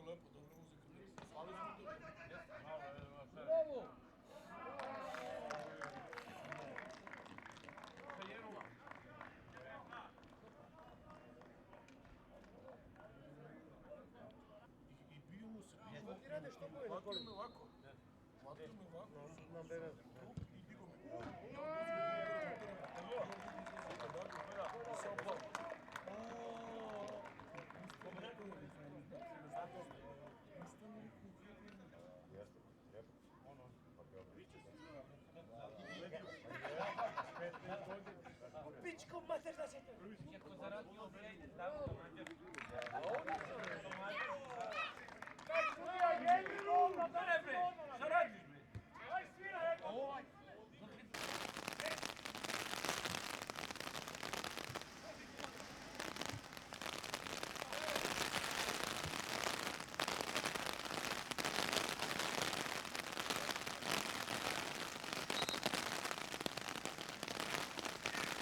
лепо, добра музика. Слави сме добре. Браво! И бiju mu se, biju mu. Šta ti radiš, što boje na Hvatio koli? me ovako. Hvatio me ovako. Nam bere. I digo me.